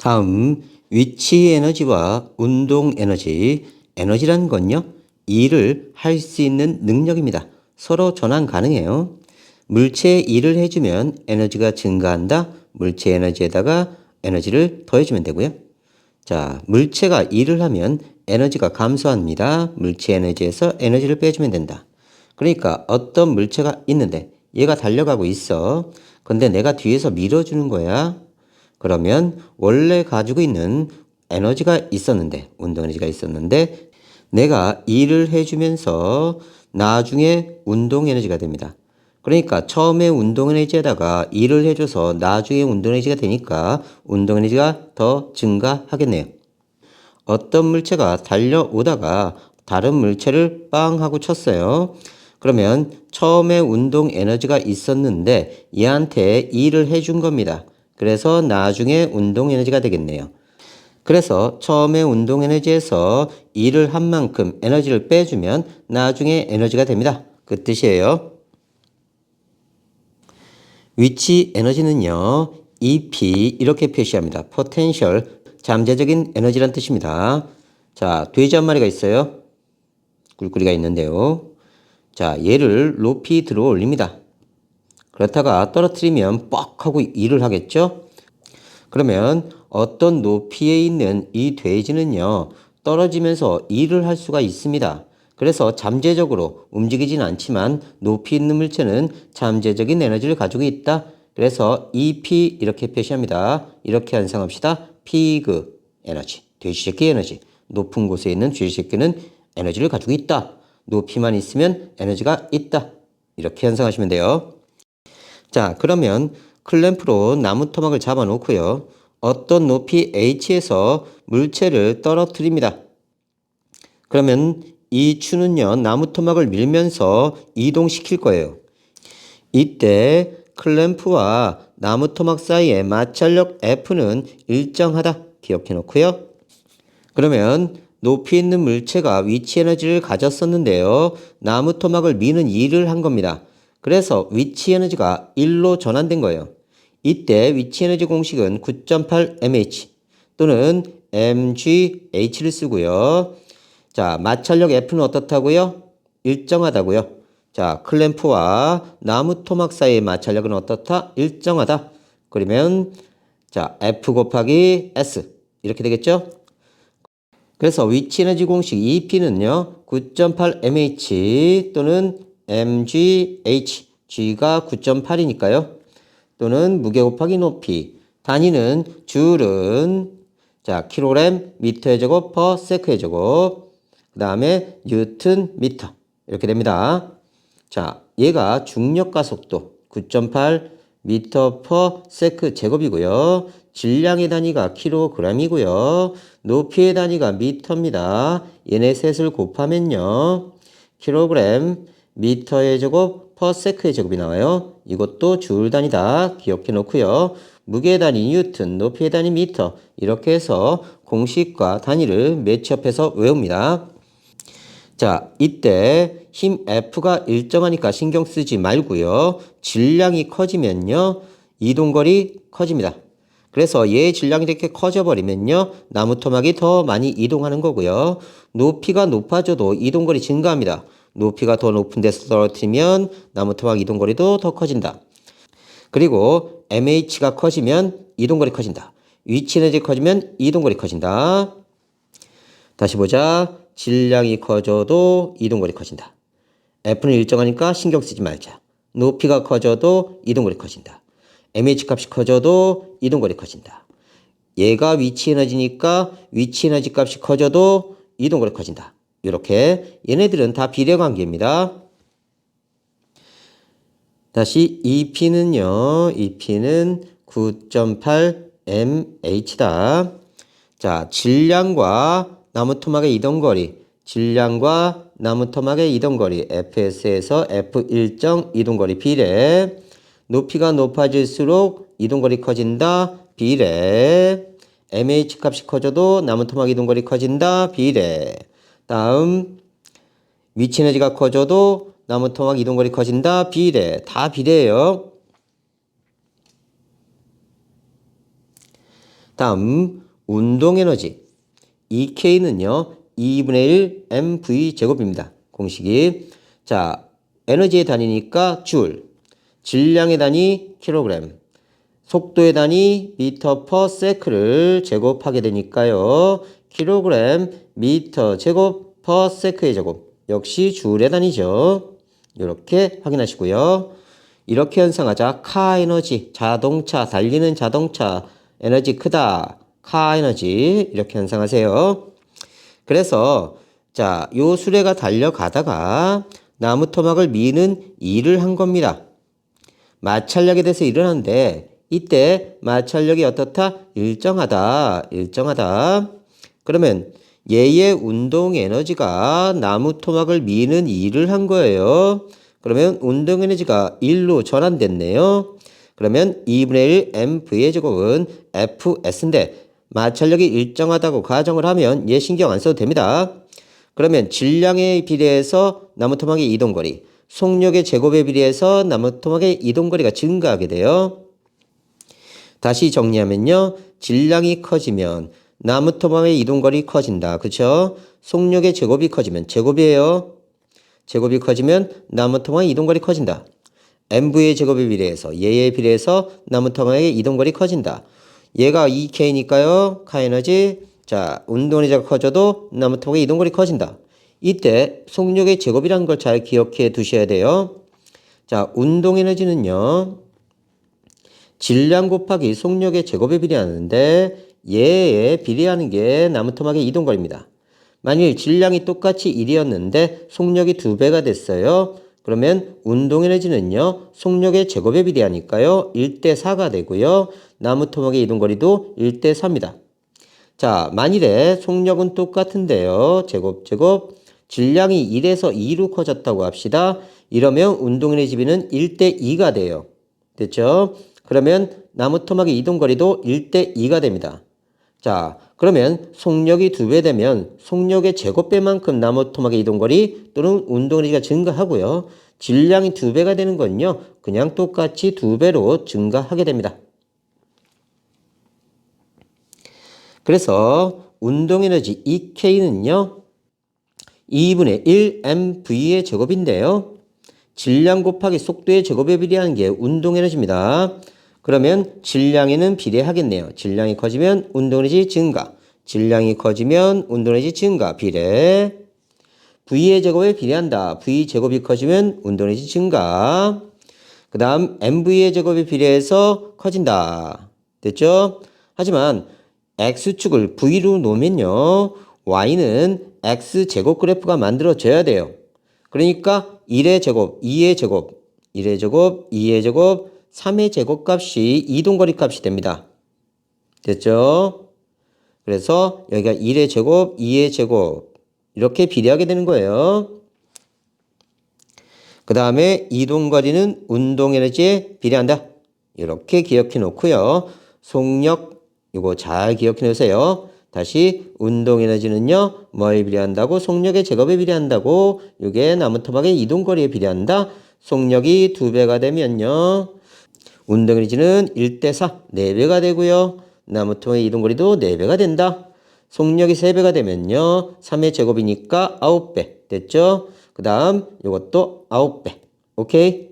다음 위치 에너지와 운동 에너지, 에너지란 건요, 일을 할 수 있는 능력입니다. 서로 전환 가능해요. 물체에 일을 해주면 에너지가 증가한다. 물체 에너지에다가 에너지를 더해주면 되고요. 자, 물체가 일을 하면 에너지가 감소합니다. 물체 에너지에서 에너지를 빼주면 된다. 그러니까 어떤 물체가 있는데 얘가 달려가고 있어. 근데 내가 뒤에서 밀어주는 거야. 그러면 원래 가지고 있는 에너지가 있었는데, 운동 에너지가 있었는데 내가 일을 해주면서 나중에 운동 에너지가 됩니다. 그러니까 처음에 운동 에너지에다가 일을 해줘서 나중에 운동 에너지가 되니까 운동 에너지가 더 증가하겠네요. 어떤 물체가 달려오다가 다른 물체를 빵 하고 쳤어요. 그러면 처음에 운동 에너지가 있었는데 얘한테 일을 해준 겁니다. 그래서 나중에 운동 에너지가 되겠네요. 그래서 처음에 운동 에너지에서 일을 한 만큼 에너지를 빼주면 나중에 에너지가 됩니다. 그 뜻이에요. 위치 에너지는요, EP 이렇게 표시합니다. potential, 잠재적인 에너지란 뜻입니다. 자, 돼지 한 마리가 있어요. 꿀꿀이가 있는데요. 자, 얘를 높이 들어 올립니다. 그렇다가 떨어뜨리면 뻑 하고 일을 하겠죠? 그러면 어떤 높이에 있는 이 돼지는요, 떨어지면서 일을 할 수가 있습니다. 그래서 잠재적으로 움직이진 않지만 높이 있는 물체는 잠재적인 에너지를 가지고 있다. 그래서 EP 이렇게 표시합니다. 이렇게 연상합시다. 피그 에너지, 돼지 새끼 에너지. 높은 곳에 있는 돼지 새끼는 에너지를 가지고 있다. 높이만 있으면 에너지가 있다. 이렇게 연상하시면 돼요. 자, 그러면 클램프로 나무 토막을 잡아 놓고요. 어떤 높이 h에서 물체를 떨어뜨립니다. 그러면 이 추는요, 나무 토막을 밀면서 이동시킬 거예요. 이때 클램프와 나무 토막 사이의 마찰력 F는 일정하다. 기억해 놓고요. 그러면 높이 있는 물체가 위치 에너지를 가졌었는데요. 나무 토막을 미는 일을 한 겁니다. 그래서 위치 에너지가 1로 전환된 거예요. 이때 위치 에너지 공식은 9.8 mH 또는 mgh를 쓰고요. 자, 마찰력 F는 어떻다고요? 일정하다고요. 자, 클램프와 나무 토막 사이의 마찰력은 어떻다? 일정하다. 그러면 자, F 곱하기 S 이렇게 되겠죠? 그래서 위치 에너지 공식 EP는요, 9.8 mH 또는 mgh, g가 9.8이니까요. 또는 무게 곱하기 높이, 단위는 줄은 자, 킬로그램 미터의 제곱 퍼 세크의 제곱, 그 다음에 뉴턴 미터 이렇게 됩니다. 자, 얘가 중력 가속도 9.8 미터 퍼 세크 제곱이고요. 질량의 단위가 킬로그램이고요. 높이의 단위가 미터입니다. 얘네 셋을 곱하면요, 킬로그램 미터의 제곱 퍼 세크의 제곱이 나와요. 이것도 줄 단위다. 기억해 놓고요. 무게 단위 뉴턴, 높이의 단위 미터 이렇게 해서 공식과 단위를 매치업해서 외웁니다. 자, 이때 힘 F가 일정하니까 신경 쓰지 말고요. 질량이 커지면요, 이동거리 커집니다. 그래서 얘의 질량이 이렇게 커져버리면요, 나무 토막이 더 많이 이동하는 거고요. 높이가 높아져도 이동거리 증가합니다. 높이가 더 높은 데서 떨어뜨리면 나무 토막 이동거리도 더 커진다. 그리고 MH가 커지면 이동거리 커진다. 위치 에너지 커지면 이동거리 커진다. 다시 보자. 질량이 커져도 이동거리 커진다. F는 일정하니까 신경 쓰지 말자. 높이가 커져도 이동거리 커진다. MH 값이 커져도 이동거리 커진다. 얘가 위치 에너지니까 위치 에너지 값이 커져도 이동거리 커진다. 이렇게 얘네들은 다 비례관계입니다. 다시 EP는요. EP는 9.8 mH다. 자, 질량과 나무 토막의 이동거리, 질량과 나무 토막의 이동거리, FS에서 F 일정 이동거리 비례, 높이가 높아질수록 이동거리 커진다, 비례, MH 값이 커져도 나무 토막 이동거리 커진다, 비례. 다음, 위치 에너지가 커져도 나무 토막 이동거리 커진다, 비례. 다 비례예요. 다음 운동에너지 EK는요 2분의 1 mv 제곱입니다. 공식이. 자, 에너지의 단위니까 줄, 질량의 단위 킬로그램, 속도의 단위 미터 퍼 세크를 제곱하게 되니까요. 킬로그램 미터 제곱 퍼 세크의 제곱 역시 줄의 단위죠. 이렇게 확인하시고요. 이렇게 현상하자 카 에너지, 자동차, 달리는 자동차 에너지 크다. 카 에너지 이렇게 현상하세요. 그래서 자, 요 수레가 달려가다가 나무 토막을 미는 일을 한 겁니다. 마찰력에 대해서 일어나는데 이때 마찰력이 어떻다? 일정하다. 일정하다. 그러면 얘의 운동 에너지가 나무 토막을 미는 일을 한 거예요. 그러면 운동 에너지가 1로 전환됐네요. 그러면 2분의 1 mv의 제곱은 fs인데 마찰력이 일정하다고 가정을 하면 얘 신경 안 써도 됩니다. 그러면 질량에 비례해서 나무 토막의 이동거리, 속력의 제곱에 비례해서 나무 토막의 이동거리가 증가하게 돼요. 다시 정리하면요. 질량이 커지면 나무 토막의 이동거리 커진다. 그쵸? 속력의 제곱이 커지면 제곱이에요. 제곱이 커지면 나무 토막의 이동거리 커진다. mv의 제곱에 비례해서 얘에 비례해서 나무 토막의 이동거리 커진다. 얘가 2K니까요. 카에너지. 자, 운동에너지가 커져도 나무 토막의 이동거리 커진다. 이때 속력의 제곱이라는 걸 잘 기억해 두셔야 돼요. 자, 운동에너지는요. 질량 곱하기 속력의 제곱에 비례하는데 얘에 비례하는 게 나무 토막의 이동거리입니다. 만일 질량이 똑같이 1이었는데 속력이 2배가 됐어요. 그러면 운동에너지는요. 속력의 제곱에 비례하니까요. 1대4가 되고요. 나무 토막의 이동거리도 1대4입니다. 자, 만일에 속력은 똑같은데요. 제곱. 질량이 1에서 2로 커졌다고 합시다. 이러면 운동에너지비는 1대2가 돼요. 됐죠? 그러면 나무 토막의 이동거리도 1대2가 됩니다. 자, 그러면 속력이 2배 되면 속력의 제곱배만큼 나무 토막의 이동거리 또는 운동에너지가 증가하고요. 질량이 2배가 되는 건요. 그냥 똑같이 2배로 증가하게 됩니다. 그래서 운동에너지 EK는요. 2분의 1 mv의 제곱인데요. 질량 곱하기 속도의 제곱에 비례하는 게 운동에너지입니다. 그러면 질량에는 비례하겠네요. 질량이 커지면 운동에너지 증가. 질량이 커지면 운동에너지 증가. 비례. V의 제곱에 비례한다. V 제곱이 커지면 운동에너지 증가. 그 다음 mv의 제곱에 비례해서 커진다. 됐죠? 하지만 x축을 v로 놓으면요. y는 x제곱 그래프가 만들어져야 돼요. 그러니까 1의 제곱, 2의 제곱, 1의 제곱, 2의 제곱, 3의 제곱값이 이동거리 값이 됩니다. 됐죠? 그래서 여기가 1의 제곱, 2의 제곱 이렇게 비례하게 되는 거예요. 그 다음에 이동거리는 운동에너지에 비례한다. 이렇게 기억해 놓고요. 속력 이거 잘 기억해 놓으세요. 다시 운동에너지는요. 뭐에 비례한다고? 속력의 제곱에 비례한다고. 이게 나무 토막의 이동거리에 비례한다. 속력이 2배가 되면요. 운동에너지는 1대4, 4배가 되고요. 나무 토막의 이동거리도 4배가 된다. 속력이 3배가 되면요. 3의 제곱이니까 9배. 됐죠? 그 다음 이것도 9배. 오케이?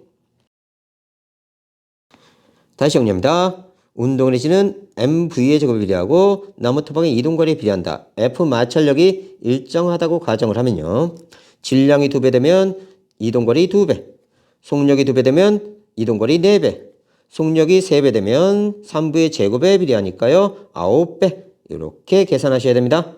다시 정리합니다. 운동에너지는 mv의 제곱에 비례하고 나무 토막의 이동거리에 비례한다. F 마찰력이 일정하다고 가정을 하면요. 질량이 2배 되면 이동거리 2배. 속력이 2배 되면 이동거리 4배. 속력이 3배 되면 3부의 제곱에 비례하니까요. 9배. 이렇게 계산하셔야 됩니다.